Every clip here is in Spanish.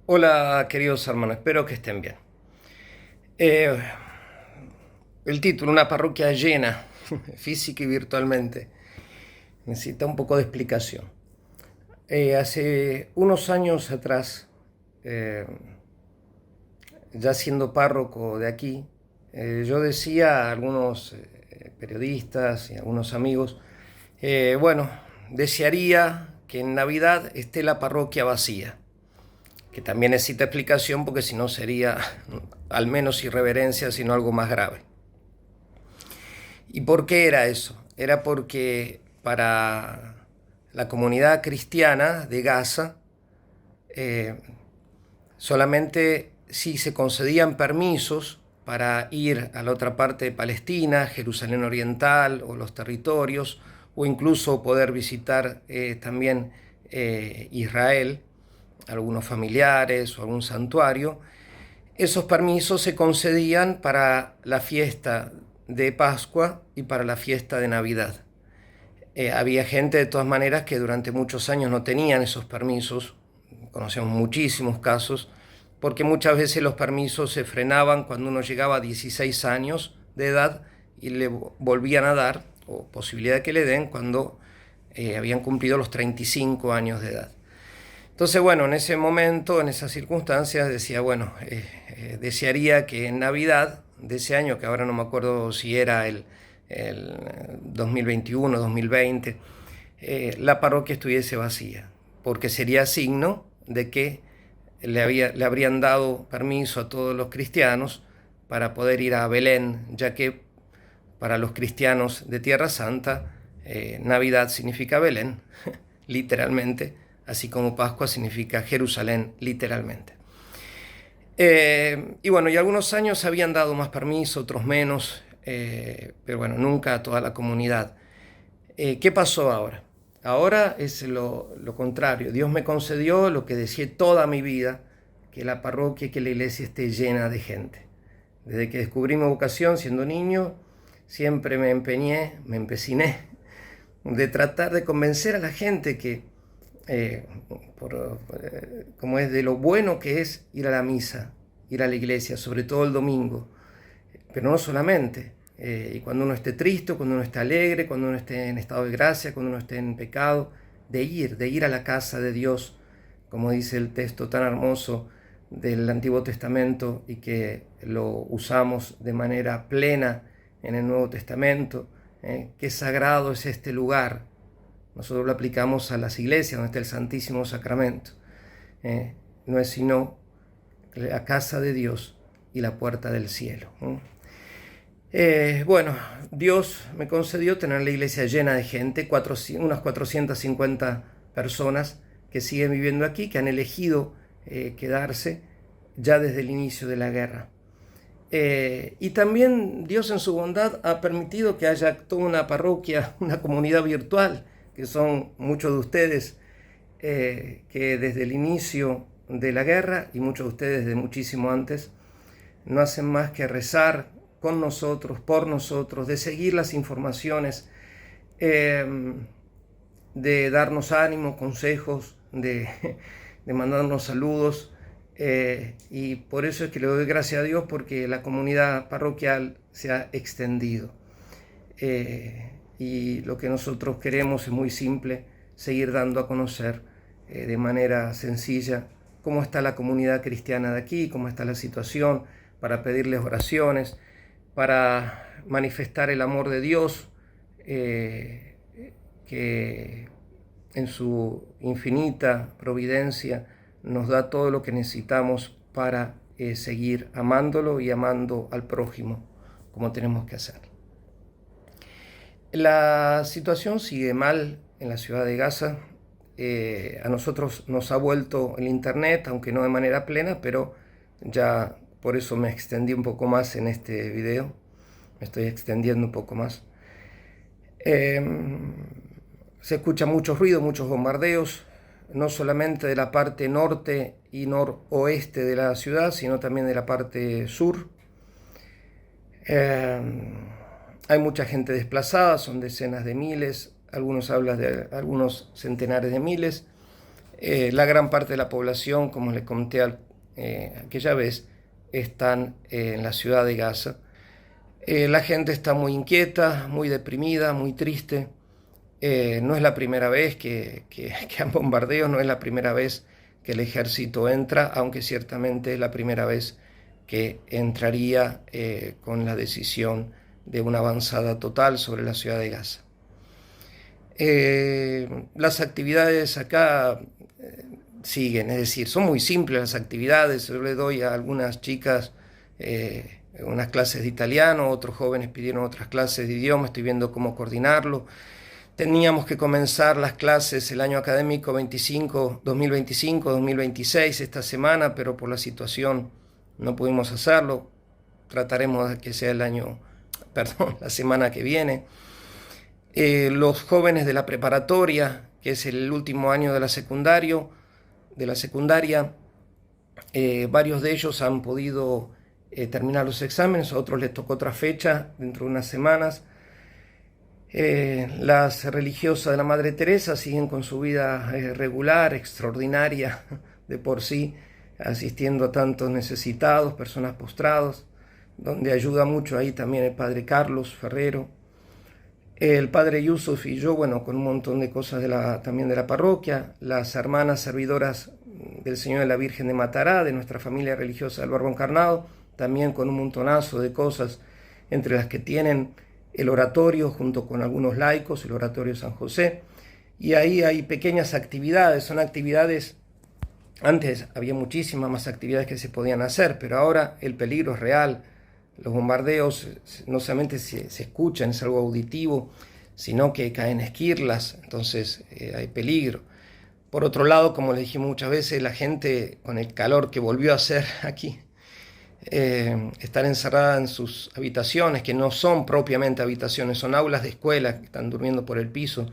Hola queridos hermanos, espero que estén bien. Eh, el título, una parroquia llena, física y virtualmente, necesita un poco de explicación. Hace unos años atrás, eh, ya siendo párroco de aquí, yo decía a algunos periodistas y a algunos amigos, bueno, desearía que en Navidad esté la parroquia vacía, que también necesita explicación porque si no sería al menos irreverencia, sino algo más grave. ¿Y por qué era eso? Era porque para la comunidad cristiana de Gaza, eh, solamente si se concedían permisos para ir a la otra parte de Palestina, Jerusalén Oriental o los territorios, o incluso poder visitar también Israel, algunos familiares o algún santuario. Esos permisos se concedían para la fiesta de Pascua y para la fiesta de Navidad. Había gente de todas maneras que durante muchos años no tenían esos permisos, conocemos muchísimos casos, porque muchas veces los permisos se frenaban cuando uno llegaba a 16 años de edad y le volvían a dar, o posibilidad de que le den, cuando habían cumplido los 35 años de edad. Entonces, bueno, en ese momento, en esas circunstancias, decía, bueno, desearía que en Navidad de ese año, que ahora no me acuerdo si era el 2021, 2020, la parroquia estuviese vacía, porque sería signo de que le habrían dado permiso a todos los cristianos para poder ir a Belén, ya que para los cristianos de Tierra Santa, Navidad significa Belén, literalmente, así como Pascua significa Jerusalén, literalmente. Y bueno, y algunos años habían dado más permiso, otros menos, pero bueno, nunca a toda la comunidad. ¿Qué pasó ahora? Ahora es lo contrario. Dios me concedió lo que deseé toda mi vida, que la parroquia y que la iglesia esté llena de gente. Desde que descubrí mi vocación siendo niño, siempre me empeñé, me empeciné de tratar de convencer a la gente que, eh, como es de lo bueno que es ir a la misa, ir a la iglesia, sobre todo el domingo, pero no solamente. Y cuando uno esté triste, cuando uno esté alegre, cuando uno esté en estado de gracia, cuando uno esté en pecado, de ir a la casa de Dios, como dice el texto tan hermoso del Antiguo Testamento y que lo usamos de manera plena en el Nuevo Testamento. Qué sagrado es este lugar. Nosotros lo aplicamos a las iglesias donde está el Santísimo Sacramento. No es sino la casa de Dios y la puerta del cielo. Bueno, Dios me concedió tener la iglesia llena de gente, unas 450 personas que siguen viviendo aquí, que han elegido quedarse ya desde el inicio de la guerra. Y también Dios en su bondad ha permitido que haya toda una parroquia, una comunidad virtual, que son muchos de ustedes que desde el inicio de la guerra y muchos de ustedes de muchísimo antes, no hacen más que rezar con nosotros, por nosotros, de seguir las informaciones, eh, de darnos ánimo, consejos, de mandarnos saludos. Y por eso es que le doy gracias a Dios porque la comunidad parroquial se ha extendido. Y lo que nosotros queremos es muy simple, seguir dando a conocer de manera sencilla cómo está la comunidad cristiana de aquí, cómo está la situación, para pedirles oraciones, para manifestar el amor de Dios, que en su infinita providencia nos da todo lo que necesitamos para seguir amándolo y amando al prójimo como tenemos que hacer. La situación sigue mal en la ciudad de Gaza. A nosotros nos ha vuelto el internet, aunque no de manera plena, pero ya por eso me extendí un poco más en este video. Me estoy extendiendo un poco más. Eh, Se escucha mucho ruido, muchos bombardeos, no solamente de la parte norte y noroeste de la ciudad, sino también de la parte sur. Eh, Hay mucha gente desplazada, son decenas de miles, algunos hablan de algunos centenares de miles. La gran parte de la población, como les conté aquella vez, están en la ciudad de Gaza. La gente está muy inquieta, muy deprimida, muy triste. No es la primera vez que han bombardeos, no es la primera vez que el ejército entra, aunque ciertamente es la primera vez que entraría con la decisión de una avanzada total sobre la ciudad de Gaza. Las actividades acá siguen, es decir, son muy simples las actividades. Yo le doy a algunas chicas unas clases de italiano, otros jóvenes pidieron otras clases de idioma, estoy viendo cómo coordinarlo. Teníamos que comenzar las clases el año académico 2025-2026 esta semana, pero por la situación no pudimos hacerlo. Trataremos de que sea la semana que viene. Los jóvenes de la preparatoria, que es el último año de la secundaria, varios de ellos han podido terminar los exámenes, a otros les tocó otra fecha dentro de unas semanas. Las religiosas de la Madre Teresa siguen con su vida regular, extraordinaria de por sí, asistiendo a tantos necesitados, personas postrados, donde ayuda mucho ahí también el padre Carlos Ferrero, el padre Yusuf y yo, bueno, con un montón de cosas también de la parroquia, las hermanas servidoras del Señor de la Virgen de Matará, de nuestra familia religiosa del Verbo Encarnado, también con un montonazo de cosas, entre las que tienen el oratorio junto con algunos laicos, el oratorio San José, y ahí hay pequeñas actividades, son actividades, antes había muchísimas más actividades que se podían hacer, pero ahora el peligro es real, los bombardeos no solamente se escuchan, es algo auditivo, sino que caen esquirlas, entonces hay peligro. Por otro lado, como le dijimos muchas veces, la gente con el calor que volvió a hacer aquí, estar encerrada en sus habitaciones, que no son propiamente habitaciones, son aulas de escuela, que están durmiendo por el piso,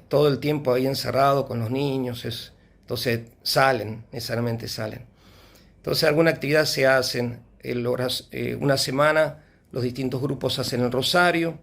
todo el tiempo ahí encerrado con los niños, entonces necesariamente salen. Entonces alguna actividad se hacen, una semana los distintos grupos hacen el rosario,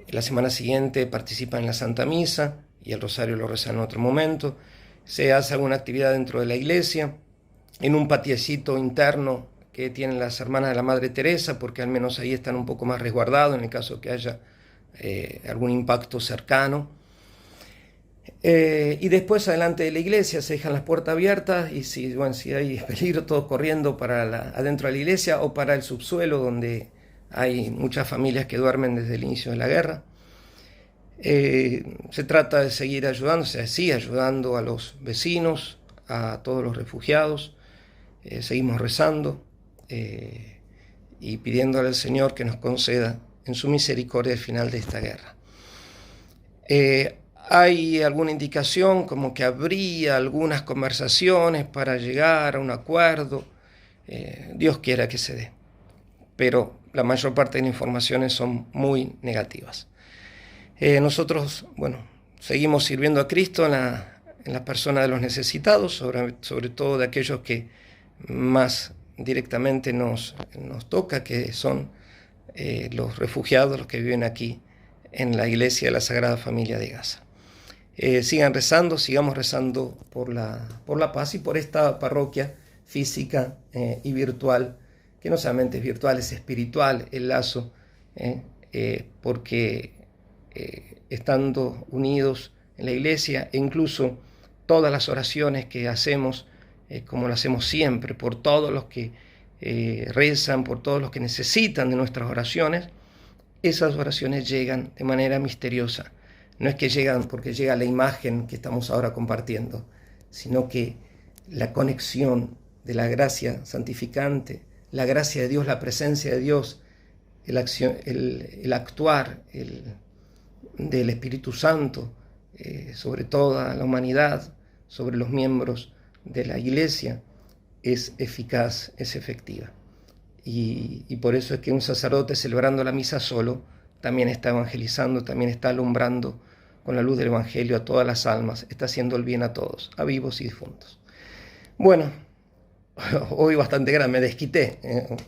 la semana siguiente participan en la Santa Misa y el rosario lo rezan en otro momento, se hace alguna actividad dentro de la iglesia, en un patiecito interno que tienen las hermanas de la Madre Teresa, porque al menos ahí están un poco más resguardados en el caso que haya algún impacto cercano. Y después adelante de la iglesia se dejan las puertas abiertas y si hay peligro, todos corriendo para adentro de la iglesia o para el subsuelo donde hay muchas familias que duermen desde el inicio de la guerra. Se trata de seguir ayudando, sigue ayudando a los vecinos, a todos los refugiados. Seguimos rezando y pidiéndole al Señor que nos conceda en su misericordia el final de esta guerra. Hay alguna indicación como que habría algunas conversaciones para llegar a un acuerdo. Dios quiera que se dé, pero la mayor parte de las informaciones son muy negativas. Nosotros, seguimos sirviendo a Cristo en la persona de los necesitados, sobre todo de aquellos que más directamente nos toca, que son los refugiados, los que viven aquí en la iglesia de la Sagrada Familia de Gaza. Sigamos rezando por la paz y por esta parroquia física y virtual, que no solamente es virtual, es espiritual el lazo, porque estando unidos en la iglesia, e incluso todas las oraciones que hacemos, como lo hacemos siempre, por todos los que rezan, por todos los que necesitan de nuestras oraciones, esas oraciones llegan de manera misteriosa. No es que llegan porque llega la imagen que estamos ahora compartiendo, sino que la conexión de la gracia santificante, la gracia de Dios, la presencia de Dios, el actuar del Espíritu Santo sobre toda la humanidad, sobre los miembros de la iglesia, es eficaz, es efectiva. Y por eso es que un sacerdote celebrando la misa solo también está evangelizando, también está alumbrando con la luz del Evangelio a todas las almas, está haciendo el bien a todos, a vivos y difuntos. Bueno, hoy bastante grande, me desquité,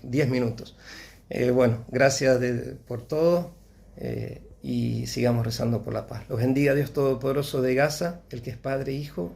10 minutos. Gracias por todo y sigamos rezando por la paz. Los bendiga Dios Todopoderoso de Gaza, el que es Padre, Hijo